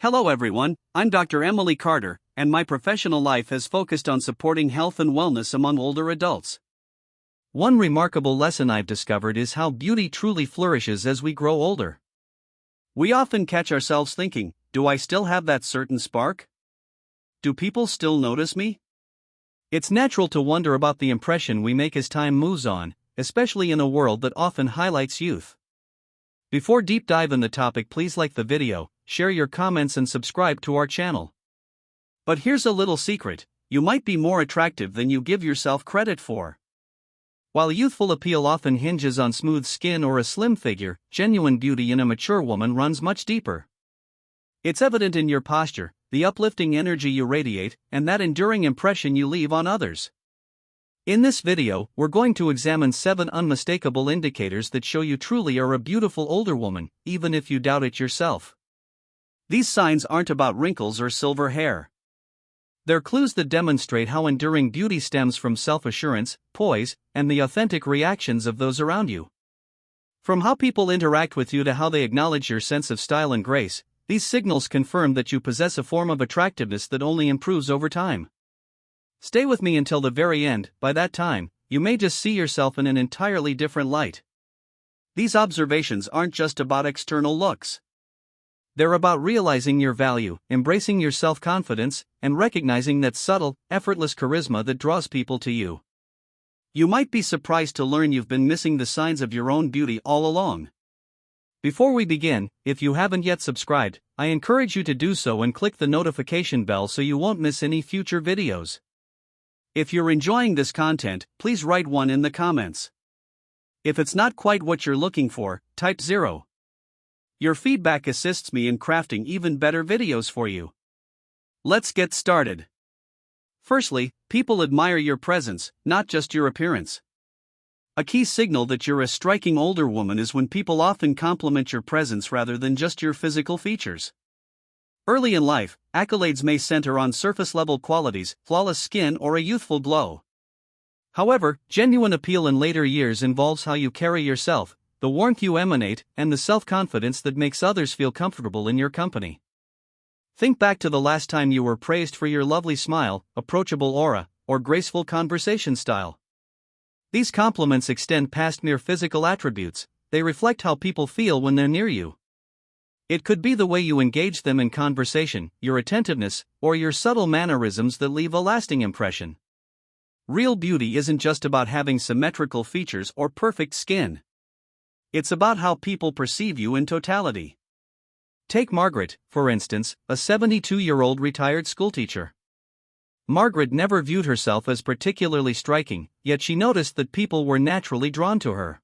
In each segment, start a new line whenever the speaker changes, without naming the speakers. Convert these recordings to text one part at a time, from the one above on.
Hello everyone, I'm Dr. Emily Carter, and my professional life has focused on supporting health and wellness among older adults.
One remarkable lesson I've discovered is how beauty truly flourishes as we grow older.
We often catch ourselves thinking, do I still have that certain spark? Do people still notice me?
It's natural to wonder about the impression we make as time moves on, especially in a world that often highlights youth. Before deep dive in the topic, please like the video, share your comments and subscribe to our channel.
But here's a little secret, you might be more attractive than you give yourself credit for.
While youthful appeal often hinges on smooth skin or a slim figure, genuine beauty in a mature woman runs much deeper.
It's evident in your posture, the uplifting energy you radiate, and that enduring impression you leave on others.
In this video, we're going to examine 7 unmistakable indicators that show you truly are a beautiful older woman, even if you doubt it yourself.
These signs aren't about wrinkles or silver hair.
They're clues that demonstrate how enduring beauty stems from self-assurance, poise, and the authentic reactions of those around you. From how people interact with you to how they acknowledge your sense of style and grace, these signals confirm that you possess a form of attractiveness that only improves over time. Stay with me until the very end. By that time, you may just see yourself in an entirely different light.
These observations aren't just about external looks.
They're about realizing your value, embracing your self-confidence, and recognizing that subtle, effortless charisma that draws people to you.
You might be surprised to learn you've been missing the signs of your own beauty all along.
Before we begin, if you haven't yet subscribed, I encourage you to do so and click the notification bell so you won't miss any future videos.
If you're enjoying this content, please write 1 in the comments. If it's not quite what you're looking for, type 0. Your feedback assists me in crafting even better videos for you. Let's get started. Firstly, people admire your presence, not just your appearance. A key signal that you're a striking older woman is when people often compliment your presence rather than just your physical features. Early in life, accolades may center on surface-level qualities, flawless skin, or a youthful glow. However, genuine appeal in later years involves how you carry yourself, the warmth you emanate, and the self-confidence that makes others feel comfortable in your company. Think back to the last time you were praised for your lovely smile, approachable aura, or graceful conversation style. These compliments extend past mere physical attributes, they reflect how people feel when they're near you. It could be the way you engage them in conversation, your attentiveness, or your subtle mannerisms that leave a lasting impression. Real beauty isn't just about having symmetrical features or perfect skin. It's about how people perceive you in totality. Take Margaret, for instance, a 72-year-old retired schoolteacher. Margaret never viewed herself as particularly striking, yet she noticed that people were naturally drawn to her.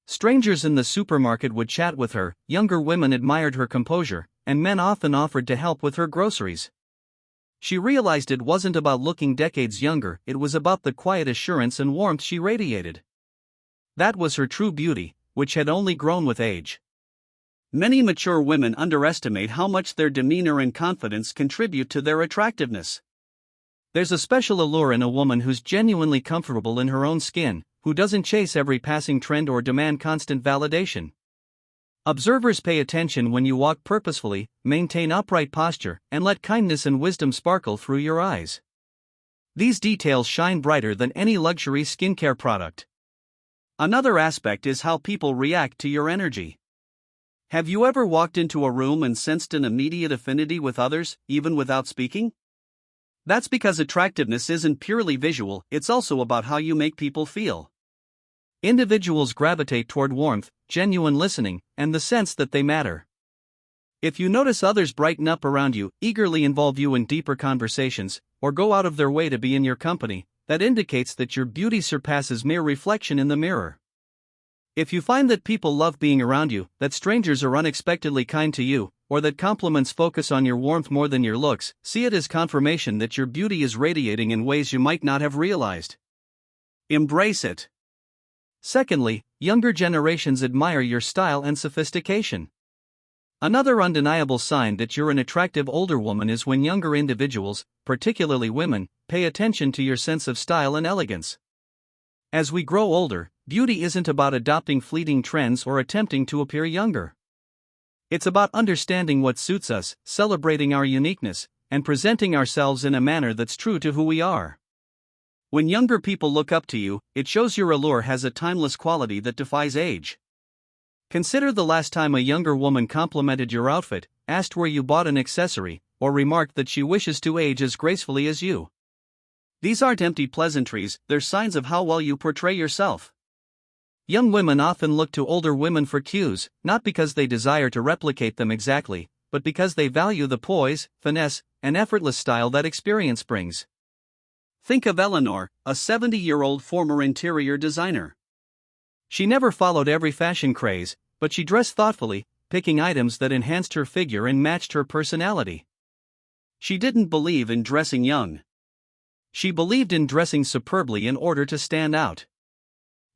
Strangers in the supermarket would chat with her, younger women admired her composure, and men often offered to help with her groceries. She realized it wasn't about looking decades younger, it was about the quiet assurance and warmth she radiated. That was her true beauty, which had only grown with age. Many mature women underestimate how much their demeanor and confidence contribute to their attractiveness. There's a special allure in a woman who's genuinely comfortable in her own skin, who doesn't chase every passing trend or demand constant validation. Observers pay attention when you walk purposefully, maintain upright posture, and let kindness and wisdom sparkle through your eyes. These details shine brighter than any luxury skincare product. Another aspect is how people react to your energy. Have you ever walked into a room and sensed an immediate affinity with others, even without speaking? That's because attractiveness isn't purely visual, it's also about how you make people feel. Individuals gravitate toward warmth, genuine listening, and the sense that they matter. If you notice others brighten up around you, eagerly involve you in deeper conversations, or go out of their way to be in your company, that indicates that your beauty surpasses mere reflection in the mirror. If you find that people love being around you, that strangers are unexpectedly kind to you, or that compliments focus on your warmth more than your looks, see it as confirmation that your beauty is radiating in ways you might not have realized. Embrace it. Secondly, younger generations admire your style and sophistication. Another undeniable sign that you're an attractive older woman is when younger individuals, particularly women, pay attention to your sense of style and elegance. As we grow older, beauty isn't about adopting fleeting trends or attempting to appear younger.
It's about understanding what suits us, celebrating our uniqueness, and presenting ourselves in a manner that's true to who we are. When younger people look up to you, it shows your allure has a timeless quality that defies age. Consider the last time a younger woman complimented your outfit, asked where you bought an accessory, or remarked that she wishes to age as gracefully as you. These aren't empty pleasantries, they're signs of how well you portray yourself. Young women often look to older women for cues, not because they desire to replicate them exactly, but because they value the poise, finesse, and effortless style that experience brings. Think of Eleanor, a 70-year-old former interior designer. She never followed every fashion craze, but she dressed thoughtfully, picking items that enhanced her figure and matched her personality. She didn't believe in dressing young. She believed in dressing superbly in order to stand out.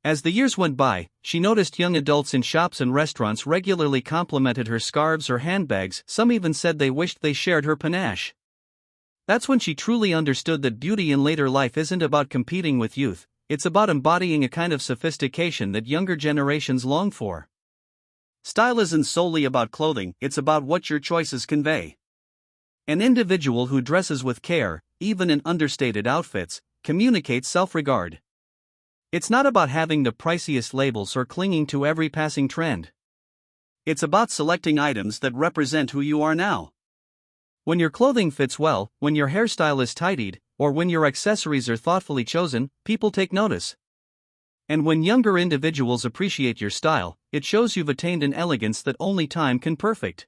As the years went by, she noticed young adults in shops and restaurants regularly complimented her scarves or handbags, some even said they wished they shared her panache. That's when she truly understood that beauty in later life isn't about competing with youth, it's about embodying a kind of sophistication that younger generations long for. Style isn't solely about clothing, it's about what your choices convey. An individual who dresses with care, even in understated outfits, communicates self-regard. It's not about having the priciest labels or clinging to every passing trend. It's about selecting items that represent who you are now. When your clothing fits well, when your hairstyle is tidied, or when your accessories are thoughtfully chosen, people take notice. And when younger individuals appreciate your style, it shows you've attained an elegance that only time can perfect.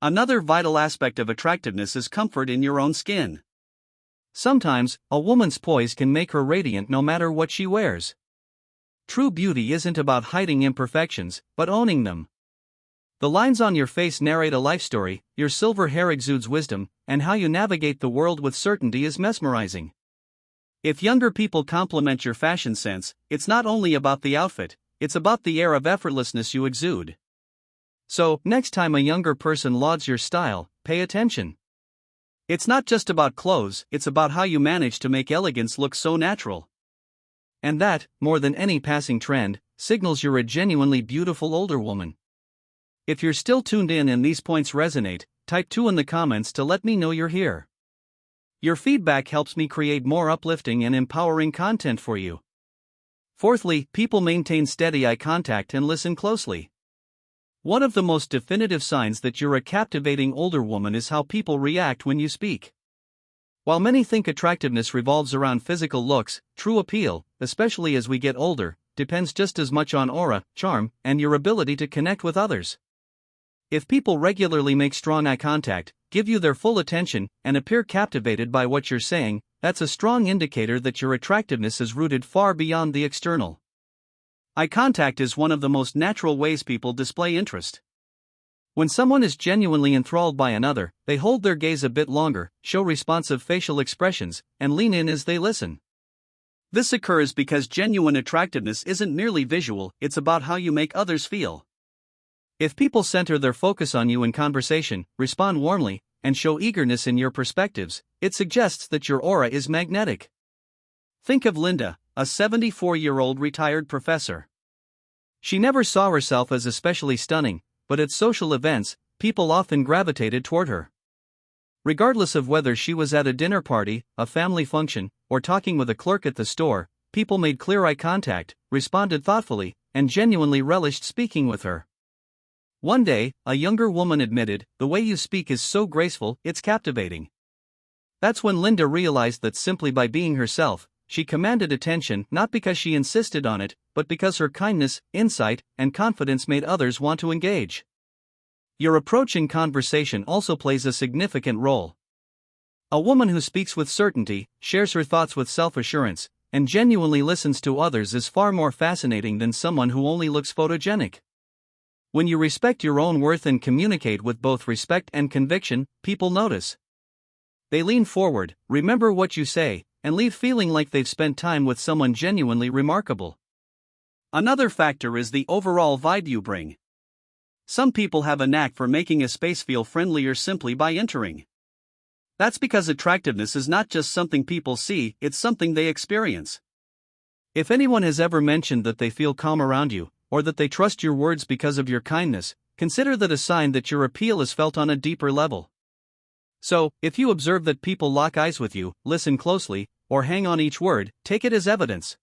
Another vital aspect of attractiveness is comfort in your own skin. Sometimes, a woman's poise can make her radiant no matter what she wears. True beauty isn't about hiding imperfections, but owning them. The lines on your face narrate a life story, your silver hair exudes wisdom, and how you navigate the world with certainty is mesmerizing. If younger people compliment your fashion sense, it's not only about the outfit, it's about the air of effortlessness you exude. So, next time a younger person lauds your style, pay attention. It's not just about clothes, it's about how you manage to make elegance look so natural. And that, more than any passing trend, signals you're a genuinely beautiful older woman. If you're still tuned in and these points resonate, type 2 in the comments to let me know you're here. Your feedback helps me create more uplifting and empowering content for you. Fourthly, people maintain steady eye contact and listen closely. One of the most definitive signs that you're a captivating older woman is how people react when you speak. While many think attractiveness revolves around physical looks, true appeal, especially as we get older, depends just as much on aura, charm, and your ability to connect with others. If people regularly make strong eye contact, give you their full attention, and appear captivated by what you're saying, that's a strong indicator that your attractiveness is rooted far beyond the external. Eye contact is one of the most natural ways people display interest. When someone is genuinely enthralled by another, they hold their gaze a bit longer, show responsive facial expressions, and lean in as they listen. This occurs because genuine attractiveness isn't merely visual, it's about how you make others feel. If people center their focus on you in conversation, respond warmly, and show eagerness in your perspectives, it suggests that your aura is magnetic. Think of Linda, a 74-year-old retired professor. She never saw herself as especially stunning, but at social events, people often gravitated toward her. Regardless of whether she was at a dinner party, a family function, or talking with a clerk at the store, people made clear eye contact, responded thoughtfully, and genuinely relished speaking with her. One day, a younger woman admitted, "The way you speak is so graceful, it's captivating." That's when Linda realized that simply by being herself, she commanded attention not because she insisted on it, but because her kindness, insight, and confidence made others want to engage. Your approach in conversation also plays a significant role. A woman who speaks with certainty, shares her thoughts with self-assurance, and genuinely listens to others is far more fascinating than someone who only looks photogenic. When you respect your own worth and communicate with both respect and conviction, people notice. They lean forward, remember what you say, and leave feeling like they've spent time with someone genuinely remarkable. Another factor is the overall vibe you bring. Some people have a knack for making a space feel friendlier simply by entering. That's because attractiveness is not just something people see, it's something they experience. If anyone has ever mentioned that they feel calm around you, or that they trust your words because of your kindness, consider that a sign that your appeal is felt on a deeper level. So, if you observe that people lock eyes with you, listen closely, or hang on each word, take it as evidence.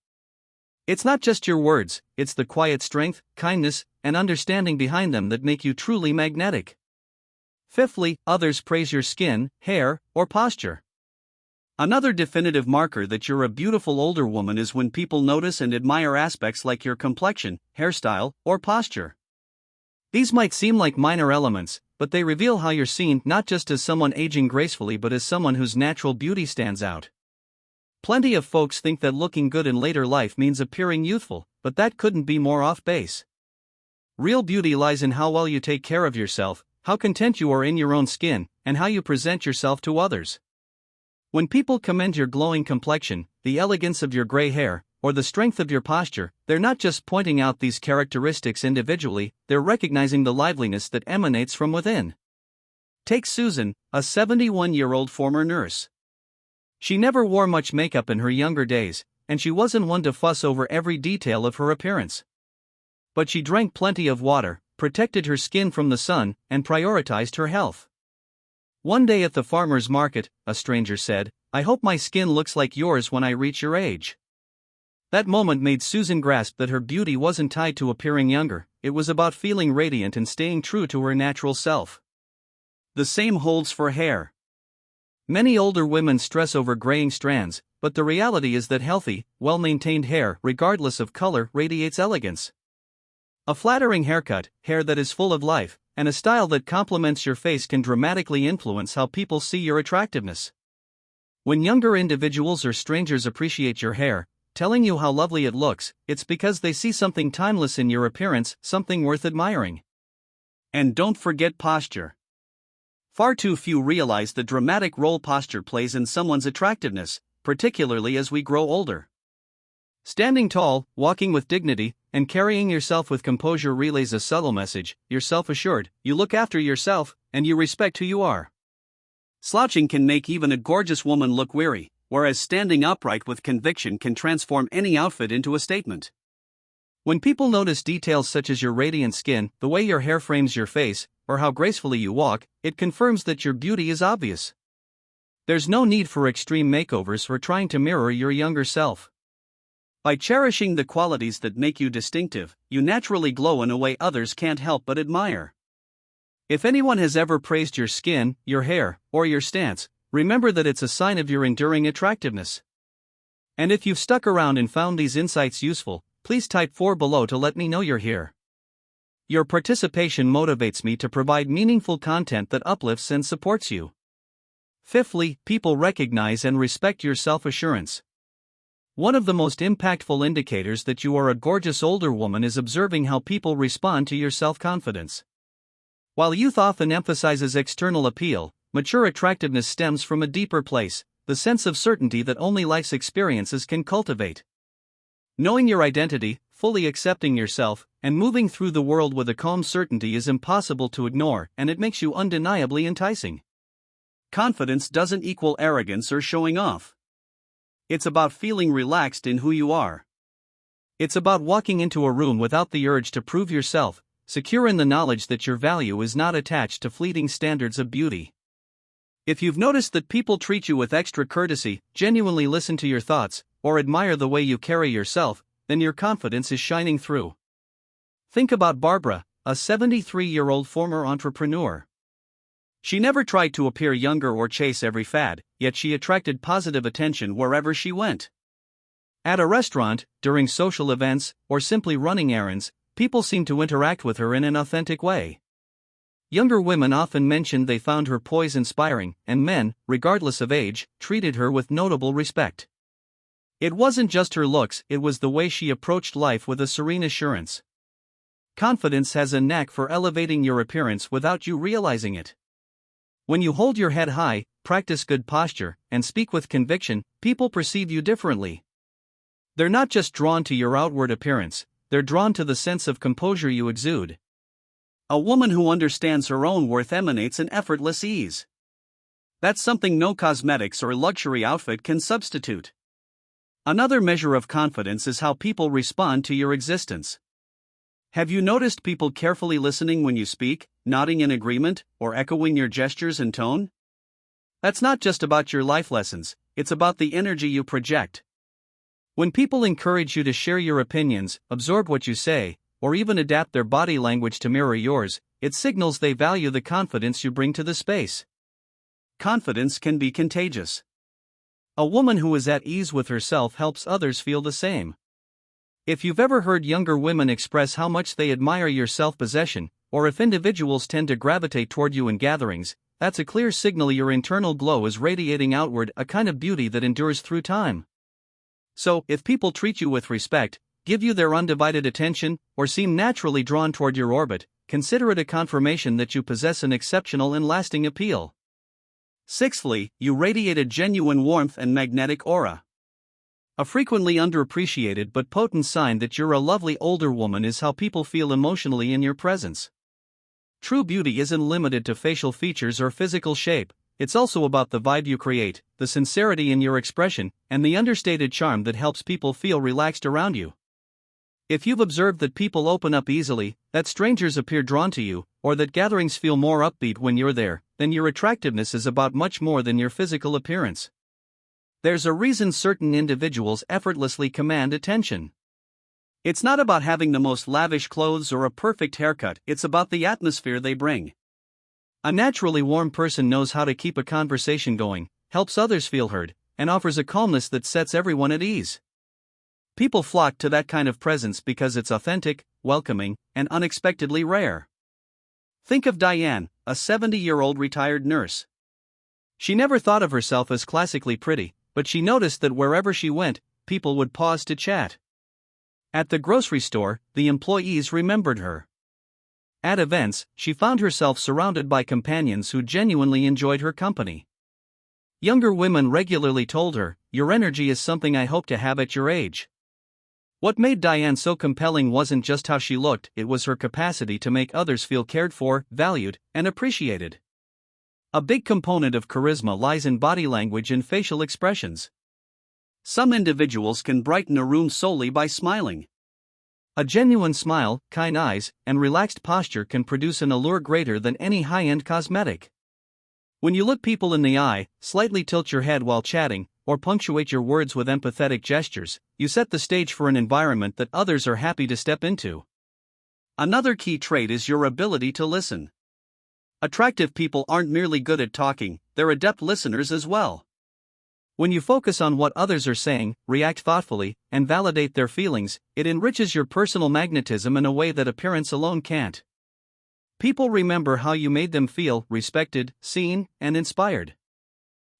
It's not just your words, it's the quiet strength, kindness, and understanding behind them that make you truly magnetic. Fifthly, others praise your skin, hair, or posture. Another definitive marker that you're a beautiful older woman is when people notice and admire aspects like your complexion, hairstyle, or posture. These might seem like minor elements, but they reveal how you're seen not just as someone aging gracefully but as someone whose natural beauty stands out. Plenty of folks think that looking good in later life means appearing youthful, but that couldn't be more off base. Real beauty lies in how well you take care of yourself, how content you are in your own skin, and how you present yourself to others. When people commend your glowing complexion, the elegance of your gray hair, or the strength of your posture, they're not just pointing out these characteristics individually, they're recognizing the liveliness that emanates from within. Take Susan, a 71-year-old former nurse. She never wore much makeup in her younger days, and she wasn't one to fuss over every detail of her appearance. But she drank plenty of water, protected her skin from the sun, and prioritized her health. One day at the farmer's market, a stranger said, "I hope my skin looks like yours when I reach your age." That moment made Susan grasp that her beauty wasn't tied to appearing younger, it was about feeling radiant and staying true to her natural self. The same holds for hair. Many older women stress over graying strands, but the reality is that healthy, well-maintained hair, regardless of color, radiates elegance. A flattering haircut, hair that is full of life, and a style that complements your face can dramatically influence how people see your attractiveness. When younger individuals or strangers appreciate your hair, telling you how lovely it looks, it's because they see something timeless in your appearance, something worth admiring. And don't forget posture. Far too few realize the dramatic role posture plays in someone's attractiveness, particularly as we grow older. Standing tall, walking with dignity, and carrying yourself with composure relays a subtle message: you're self-assured, you look after yourself, and you respect who you are. Slouching can make even a gorgeous woman look weary, whereas standing upright with conviction can transform any outfit into a statement. When people notice details such as your radiant skin, the way your hair frames your face, or how gracefully you walk, it confirms that your beauty is obvious. There's no need for extreme makeovers or trying to mirror your younger self. By cherishing the qualities that make you distinctive, you naturally glow in a way others can't help but admire. If anyone has ever praised your skin, your hair, or your stance, remember that it's a sign of your enduring attractiveness. And if you've stuck around and found these insights useful, please type 4 below to let me know you're here. Your participation motivates me to provide meaningful content that uplifts and supports you. Fifthly, people recognize and respect your self-assurance. One of the most impactful indicators that you are a gorgeous older woman is observing how people respond to your self-confidence. While youth often emphasizes external appeal, mature attractiveness stems from a deeper place, the sense of certainty that only life's experiences can cultivate. Knowing your identity, fully accepting yourself, and moving through the world with a calm certainty is impossible to ignore, and it makes you undeniably enticing. Confidence doesn't equal arrogance or showing off. It's about feeling relaxed in who you are. It's about walking into a room without the urge to prove yourself, secure in the knowledge that your value is not attached to fleeting standards of beauty. If you've noticed that people treat you with extra courtesy, genuinely listen to your thoughts, or admire the way you carry yourself, then your confidence is shining through. Think about Barbara, a 73-year-old former entrepreneur. She never tried to appear younger or chase every fad, yet she attracted positive attention wherever she went. At a restaurant, during social events, or simply running errands, people seemed to interact with her in an authentic way. Younger women often mentioned they found her poise inspiring, and men, regardless of age, treated her with notable respect. It wasn't just her looks, it was the way she approached life with a serene assurance. Confidence has a knack for elevating your appearance without you realizing it. When you hold your head high, practice good posture, and speak with conviction, people perceive you differently. They're not just drawn to your outward appearance, they're drawn to the sense of composure you exude. A woman who understands her own worth emanates an effortless ease. That's something no cosmetics or luxury outfit can substitute. Another measure of confidence is how people respond to your existence.
Have you noticed people carefully listening when you speak, nodding in agreement, or echoing your gestures and tone? That's not just about your life lessons, it's about the energy you project. When people encourage you to share your opinions, absorb what you say, or even adapt their body language to mirror yours, it signals they value the confidence you bring to the space. Confidence can be contagious. A woman who is at ease with herself helps others feel the same. If you've ever heard younger women express how much they admire your self-possession, or if individuals tend to gravitate toward you in gatherings, that's a clear signal your internal glow is radiating outward, a kind of beauty that endures through time. So, if people treat you with respect, give you their undivided attention, or seem naturally drawn toward your orbit, consider it a confirmation that you possess an exceptional and lasting appeal. Sixthly, you radiate a genuine warmth and magnetic aura. A frequently underappreciated but potent sign that you're a lovely older woman is how people feel emotionally in your presence. True beauty isn't limited to facial features or physical shape, it's also about the vibe you create, the sincerity in your expression, and the understated charm that helps people feel relaxed around you. If you've observed that people open up easily, that strangers appear drawn to you, or that gatherings feel more upbeat when you're there, then your attractiveness is about much more than your physical appearance. There's a reason certain individuals effortlessly command attention. It's not about having the most lavish clothes or a perfect haircut, it's about the atmosphere they bring. A naturally warm person knows how to keep a conversation going, helps others feel heard, and offers a calmness that sets everyone at ease. People flock to that kind of presence because it's authentic, welcoming, and unexpectedly rare. Think of Diane, a 70-year-old retired nurse. She never thought of herself as classically pretty, but she noticed that wherever she went, people would pause to chat. At the grocery store, the employees remembered her. At events, she found herself surrounded by companions who genuinely enjoyed her company. Younger women regularly told her, "Your energy is something I hope to have at your age." What made Diane so compelling wasn't just how she looked, it was her capacity to make others feel cared for, valued, and appreciated. A big component of charisma lies in body language and facial expressions. Some individuals can brighten a room solely by smiling. A genuine smile, kind eyes, and relaxed posture can produce an allure greater than any high-end cosmetic. When you look people in the eye, slightly tilt your head while chatting, or punctuate your words with empathetic gestures, you set the stage for an environment that others are happy to step into. Another key trait is your ability to listen. Attractive people aren't merely good at talking, they're adept listeners as well. When you focus on what others are saying, react thoughtfully, and validate their feelings, it enriches your personal magnetism in a way that appearance alone can't. People remember how you made them feel respected, seen, and inspired.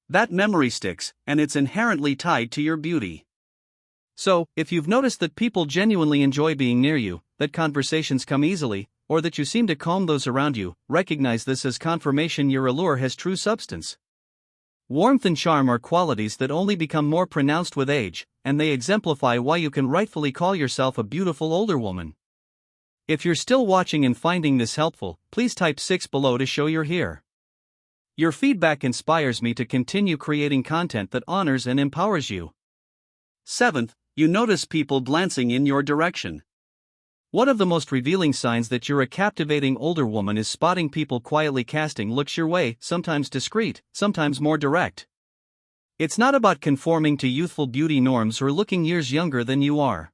That memory sticks, and it's inherently tied to your beauty. So, if you've noticed that people genuinely enjoy being near you, that conversations come easily, or that you seem to calm those around you, recognize this as confirmation your allure has true substance. Warmth and charm are qualities that only become more pronounced with age, and they exemplify why you can rightfully call yourself a beautiful older woman. If you're still watching and finding this helpful, please type 6 below to show you're here. Your feedback inspires me to continue creating content that honors and empowers you. 7th, you notice people glancing in your direction. One of the most revealing signs that you're a captivating older woman is spotting people quietly casting looks your way, sometimes discreet, sometimes more direct. It's not about conforming to youthful beauty norms or looking years younger than you are.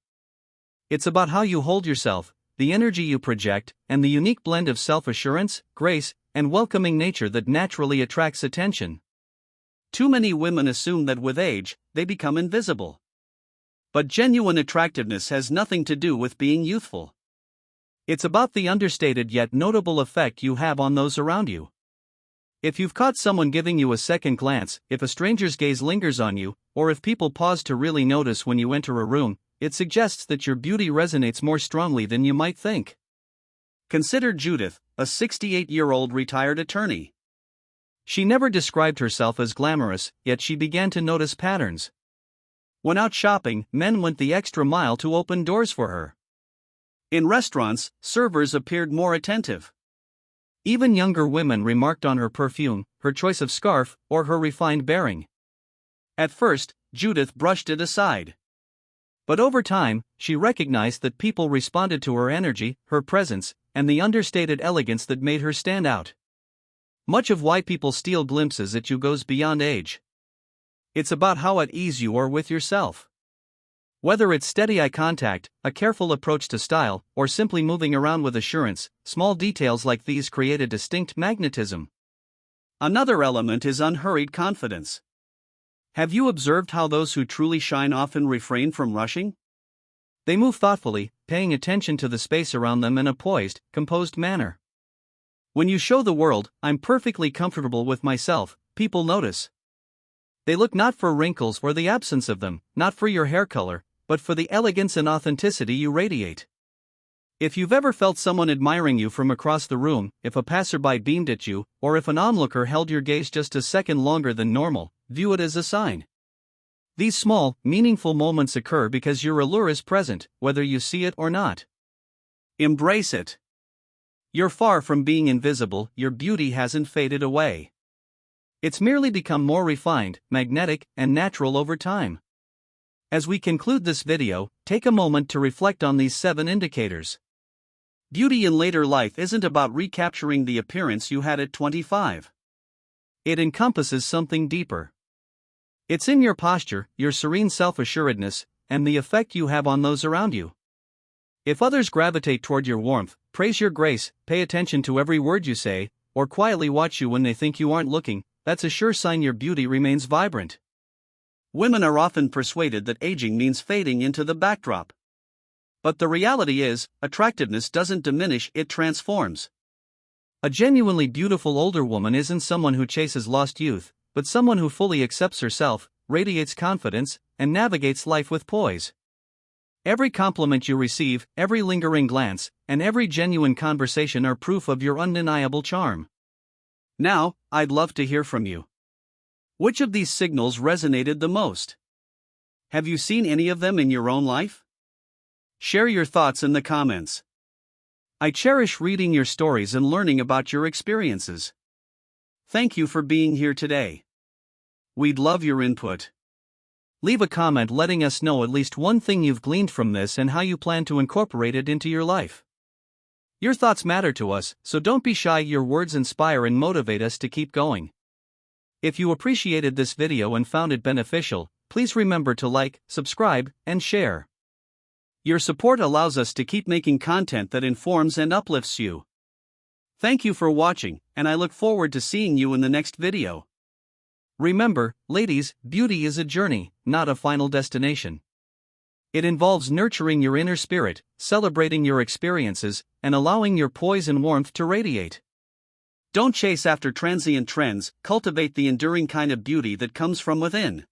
It's about how you hold yourself, the energy you project, and the unique blend of self-assurance, grace, and welcoming nature that naturally attracts attention. Too many women assume that with age, they become invisible. But genuine attractiveness has nothing to do with being youthful. It's about the understated yet notable effect you have on those around you. If you've caught someone giving you a second glance, if a stranger's gaze lingers on you, or if people pause to really notice when you enter a room, it suggests that your beauty resonates more strongly than you might think. Consider Judith, a 68-year-old retired attorney. She never described herself as glamorous, yet she began to notice patterns. When out shopping, men went the extra mile to open doors for her. In restaurants, servers appeared more attentive. Even younger women remarked on her perfume, her choice of scarf, or her refined bearing. At first, Judith brushed it aside.
But over time, she recognized that people responded to her energy, her presence, and the understated elegance that made her stand out. Much of why people steal glimpses at you goes beyond age. It's about how at ease you are with yourself. Whether it's steady eye contact, a careful approach to style, or simply moving around with assurance, small details like these create a distinct magnetism.
Another element is unhurried confidence. Have you observed how those who truly shine often refrain from rushing?
They move thoughtfully, paying attention to the space around them in a poised, composed manner. When you show the world, "I'm perfectly comfortable with myself," people notice. They look not for wrinkles or the absence of them, not for your hair color, but for the elegance and authenticity you radiate. If you've ever felt someone admiring you from across the room, if a passerby beamed at you, or if an onlooker held your gaze just a second longer than normal, view it as a sign. These small, meaningful moments occur because your allure is present, whether you see it or not.
Embrace it. You're far from being invisible, your beauty hasn't faded away.
It's merely become more refined, magnetic, and natural over time. As we conclude this video, take a moment to reflect on these 7 indicators.
Beauty in later life isn't about recapturing the appearance you had at 25.
It encompasses something deeper. It's in your posture, your serene self-assuredness, and the effect you have on those around you. If others gravitate toward your warmth, praise your grace, pay attention to every word you say, or quietly watch you when they think you aren't looking, that's a sure sign your beauty remains vibrant.
Women are often persuaded that aging means fading into the backdrop. But the reality is, attractiveness doesn't diminish, it transforms.
A genuinely beautiful older woman isn't someone who chases lost youth, but someone who fully accepts herself, radiates confidence, and navigates life with poise. Every compliment you receive, every lingering glance, and every genuine conversation are proof of your undeniable charm.
Now, I'd love to hear from you. Which of these signals resonated the most? Have you seen any of them in your own life? Share your thoughts in the comments. I cherish reading your stories and learning about your experiences. Thank you for being here today. We'd love your input.
Leave a comment letting us know at least one thing you've gleaned from this and how you plan to incorporate it into your life. Your thoughts matter to us, so don't be shy. Your words inspire and motivate us to keep going. If you appreciated this video and found it beneficial, please remember to like, subscribe, and share. Your support allows us to keep making content that informs and uplifts you. Thank you for watching, and I look forward to seeing you in the next video. Remember, ladies, beauty is a journey, not a final destination. It involves nurturing your inner spirit, celebrating your experiences, and allowing your poise and warmth to radiate. Don't chase after transient trends, cultivate the enduring kind of beauty that comes from within.